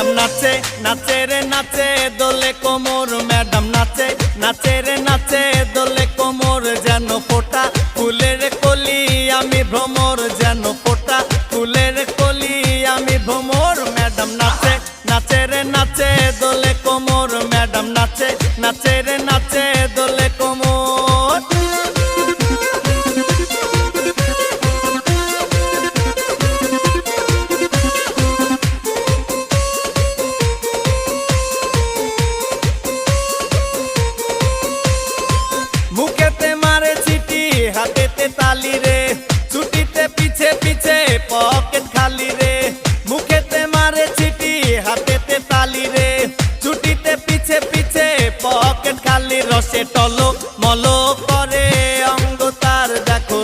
Madam নাচে নাচে রে নাচে দোলে কোমর ম্যাডাম নাচে নাচে রে নাচে দোলে কোমর যেন ফোটা ফুলের কলি আমি ভ্রমর যেন ফোটা ফুলের কলি আমি ভ্রমর ম্যাডাম নাচে নাচে রে নাচে দোলে কোমর ম্যাডাম নাচে নাচে রে নাচে দোলে কোমর। মুখেতে মারে চিঠি হাতেতে তালি রে ছুটিতে পিছে পিছে পকেট খালি রে মুখেতে মারে চিঠি হাতেতে তালি রে ছুটিতে পিছে পিছে পকেট খালি রসে টলো